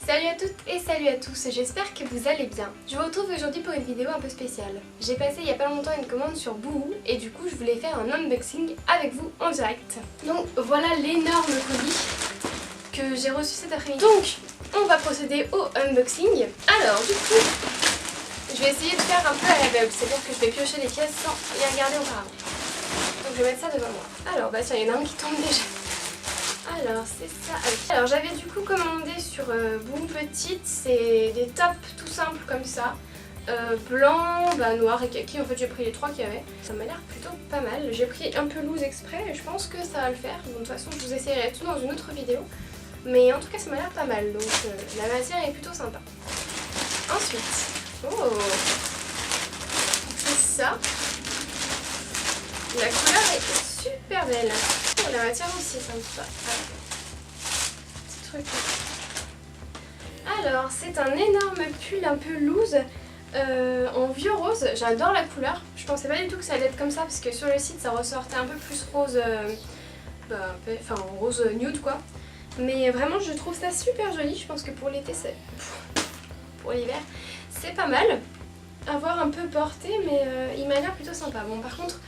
Salut à toutes et salut à tous, j'espère que vous allez bien. Je vous retrouve aujourd'hui pour une vidéo un peu spéciale. J'ai passé il y a pas longtemps une commande sur Boohoo et du coup je voulais faire un unboxing avec vous en direct. Donc voilà l'énorme colis que j'ai reçu cet après-midi. Donc on va procéder au unboxing. Alors du coup, je vais essayer de faire un peu à l'aveugle, c'est-à-dire que je vais piocher les pièces sans y regarder auparavant. Donc je vais mettre ça devant moi. Alors bah tiens, il y en a un qui tombe déjà. Alors c'est ça. Alors j'avais du coup commandé sur Boohoo Petite, c'est des tops tout simples comme ça. Blanc, noir et kaki, en fait j'ai pris les trois qu'il y avait. Ça m'a l'air plutôt pas mal. J'ai pris un peu loose exprès et je pense que ça va le faire. Donc, de toute façon je vous essayerai tout dans une autre vidéo. Mais en tout cas ça m'a l'air pas mal, donc la matière est plutôt sympa. Ensuite, c'est ça. La couleur est super belle. Oh, la matière aussi sympa. Petit truc. Alors, c'est un énorme pull un peu loose en vieux rose. J'adore la couleur. Je pensais pas du tout que ça allait être comme ça parce que sur le site ça ressortait un peu plus rose, enfin rose nude quoi. Mais vraiment, je trouve ça super joli. Je pense que pour l'été, c'est pour l'hiver, c'est pas mal à voir un peu porté, mais il m'a l'air plutôt sympa. Bon, par contre.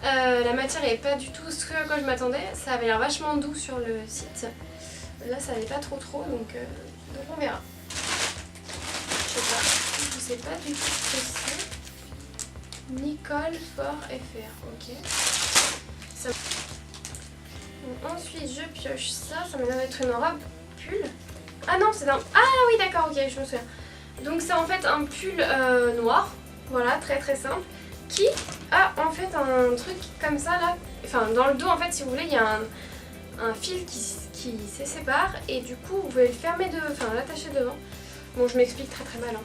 La matière n'est pas du tout ce à quoi je m'attendais, ça avait l'air vachement doux sur le site. Là ça n'est pas trop donc on verra. Je sais pas du tout ce que c'est. Nicole Fort FR, ok. Ça... Bon, ensuite je pioche ça, ça m'a l'air d'être une robe pull. Ah non c'est un... Ah oui d'accord, ok je me souviens. Donc c'est en fait un pull noir, voilà très très simple. Qui a en fait un truc comme ça là, enfin dans le dos en fait si vous voulez il y a un fil qui se sépare et du coup vous pouvez le fermer, enfin l'attacher devant. Bon je m'explique très mal hein.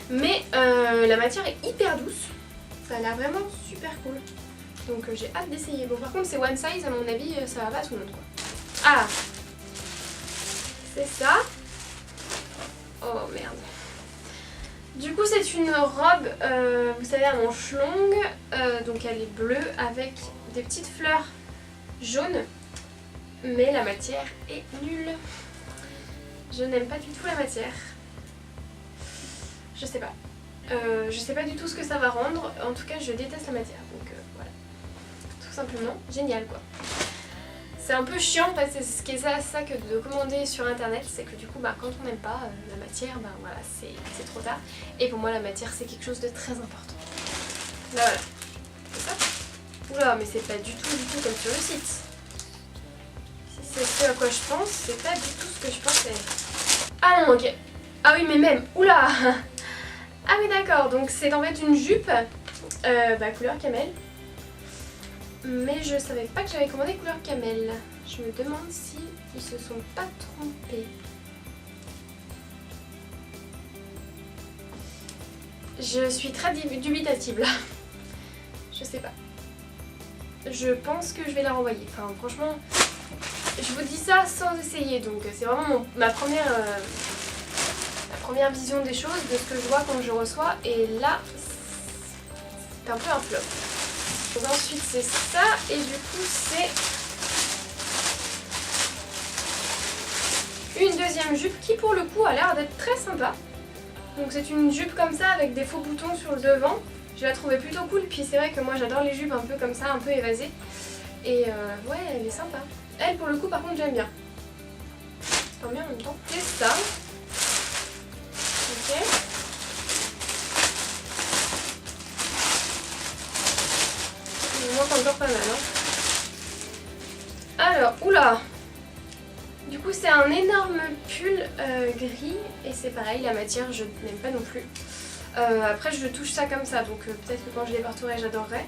Mais la matière est hyper douce, ça a l'air vraiment super cool. Donc j'ai hâte d'essayer. Bon par contre c'est one size à mon avis, ça va pas à tout le monde quoi. Ah c'est ça. Oh merde. Du coup c'est une robe, vous savez, à manches longues, donc elle est bleue avec des petites fleurs jaunes, mais la matière est nulle. Je n'aime pas du tout la matière. Je sais pas. Je sais pas du tout ce que ça va rendre, en tout cas je déteste la matière, donc voilà. Tout simplement, génial quoi. C'est un peu chiant parce que ce qui est ça que de commander sur internet, c'est que du coup quand on n'aime pas la matière, voilà, c'est trop tard. Et pour moi la matière c'est quelque chose de très important. Là voilà, c'est ça. Oula mais c'est pas du tout comme sur le site. Si c'est ce à quoi je pense, c'est pas du tout ce que je pensais. Ah non ok. Ah oui mais même, oula. Ah oui d'accord, donc c'est en fait une jupe couleur camel. Mais je savais pas que j'avais commandé couleur camel. Je me demande si ils se sont pas trompés. Je suis très dubitative là. Je sais pas. Je pense que je vais la renvoyer. Enfin franchement, je vous dis ça sans essayer. Donc c'est vraiment ma première vision des choses, de ce que je vois quand je reçois. Et là, c'est un peu un flop. Donc ensuite c'est ça et du coup c'est une deuxième jupe qui pour le coup a l'air d'être très sympa. Donc c'est une jupe comme ça avec des faux boutons sur le devant. Je la trouvais plutôt cool, puis c'est vrai que moi j'adore les jupes un peu comme ça, un peu évasées. Et ouais elle est sympa. Elle pour le coup par contre j'aime bien. Tant bien en même temps. C'est ça. Ok. Il manque encore pas mal hein. Alors, oula. Du coup c'est un énorme pull gris et c'est pareil, la matière je n'aime pas non plus. Après je touche ça comme ça donc peut-être que quand je les porterai j'adorerai.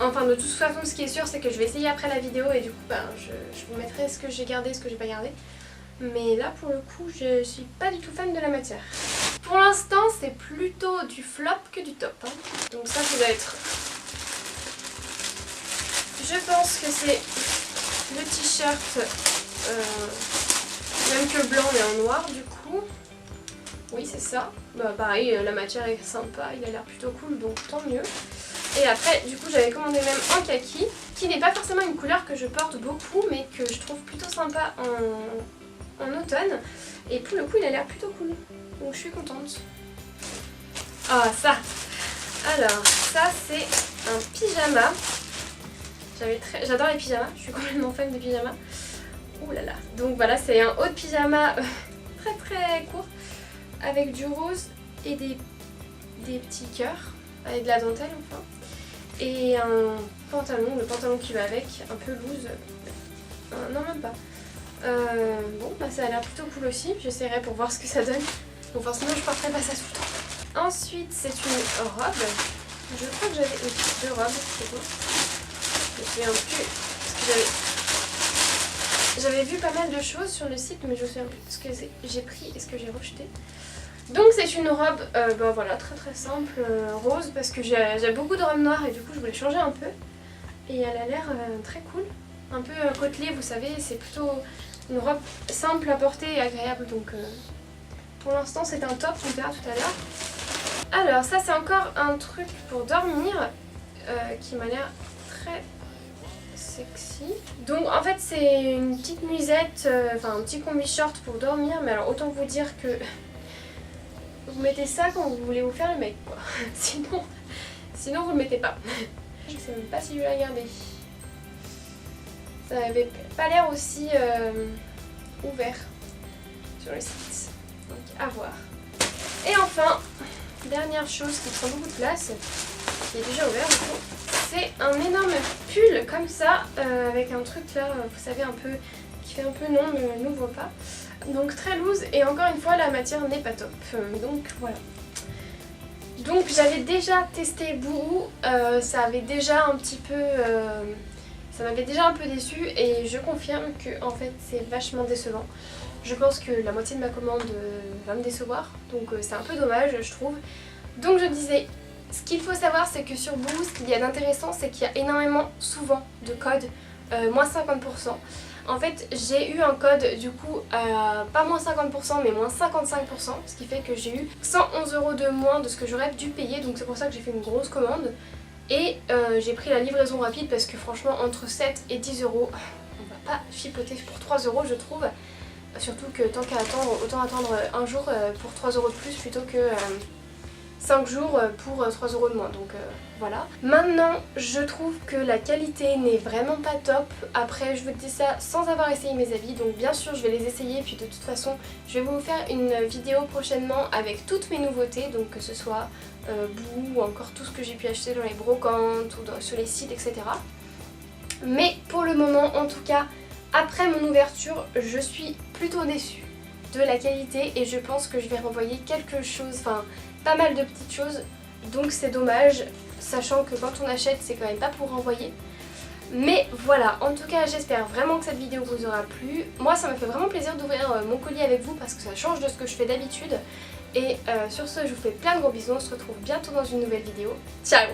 Enfin de toute façon ce qui est sûr c'est que je vais essayer après la vidéo et du coup je vous mettrai ce que j'ai gardé, ce que j'ai pas gardé. Mais là pour le coup je suis pas du tout fan de la matière. Pour l'instant c'est plutôt du flop que du top hein. Donc ça doit être... Je pense que c'est le t-shirt, même que le blanc mais en noir du coup. Oui c'est ça. Pareil la matière est sympa, il a l'air plutôt cool donc tant mieux. Et après du coup j'avais commandé même en kaki, qui n'est pas forcément une couleur que je porte beaucoup mais que je trouve plutôt sympa en automne. Et pour le coup il a l'air plutôt cool. Donc je suis contente. Ah ça. Alors ça c'est un pyjama. J'adore les pyjamas, je suis complètement fan des pyjamas. Ouh là là. Donc voilà, c'est un haut de pyjama très très court avec du rose et des petits cœurs avec de la dentelle enfin. Et un pantalon, le pantalon qui va avec, un peu loose. Non même pas. Bon bah ça a l'air plutôt cool aussi, j'essaierai pour voir ce que ça donne. Donc forcément je porterai pas ça tout le temps. Ensuite c'est une robe. Je crois que j'avais deux robes, c'est bon. Je me souviens plus parce que j'avais vu pas mal de choses sur le site mais je me souviens plus ce que j'ai pris et ce que j'ai rejeté. Donc c'est une robe bah voilà, très très simple, rose parce que j'ai beaucoup de robes noires et du coup je voulais changer un peu. Et elle a l'air très cool, un peu côtelée vous savez, c'est plutôt une robe simple à porter et agréable donc pour l'instant c'est un top, on verra tout à l'heure. Alors ça c'est encore un truc pour dormir qui m'a l'air très sexy. Donc en fait c'est une petite nuisette, enfin un petit combi short pour dormir mais alors autant vous dire que vous mettez ça quand vous voulez vous faire le mec quoi. Sinon vous le mettez pas. Je sais même pas si je vais la garder. Ça avait pas l'air aussi ouvert sur le site. Donc à voir. Et enfin, dernière chose qui prend beaucoup de place, qui est déjà ouvert du coup, c'est un énorme pull comme ça, avec un truc là, vous savez un peu, qui fait un peu non mais n'ouvre pas. Donc très loose et encore une fois la matière n'est pas top. Donc voilà. Donc j'avais déjà testé Boohoo, ça avait déjà un petit peu... ça m'avait déjà un peu déçu et je confirme que en fait c'est vachement décevant. Je pense que la moitié de ma commande va me décevoir, donc c'est un peu dommage je trouve. Donc je disais, ce qu'il faut savoir c'est que sur Boohoo, ce qu'il y a d'intéressant c'est qu'il y a énormément souvent de codes moins 50%. En fait j'ai eu un code du coup pas moins 50% mais moins 55%, ce qui fait que j'ai eu 111 € de moins de ce que j'aurais dû payer, donc c'est pour ça que j'ai fait une grosse commande. Et j'ai pris la livraison rapide parce que franchement entre 7 et 10 €, on va pas chipoter pour 3 € je trouve. Surtout que tant qu'à attendre, autant attendre un jour pour 3 € de plus plutôt que 5 jours pour 3 € de moins, donc voilà. Maintenant je trouve que la qualité n'est vraiment pas top. Après je vous dis ça sans avoir essayé mes habits, donc bien sûr je vais les essayer, puis de toute façon je vais vous faire une vidéo prochainement avec toutes mes nouveautés, donc que ce soit Boohoo ou encore tout ce que j'ai pu acheter dans les brocantes ou sur les sites etc. Mais pour le moment en tout cas, après mon ouverture, je suis plutôt déçue de la qualité et je pense que je vais renvoyer quelque chose, enfin pas mal de petites choses, donc c'est dommage, sachant que quand on achète c'est quand même pas pour renvoyer. Mais voilà, en tout cas j'espère vraiment que cette vidéo vous aura plu. Moi ça m'a fait vraiment plaisir d'ouvrir mon colis avec vous parce que ça change de ce que je fais d'habitude. Et sur ce je vous fais plein de gros bisous, on se retrouve bientôt dans une nouvelle vidéo. Ciao!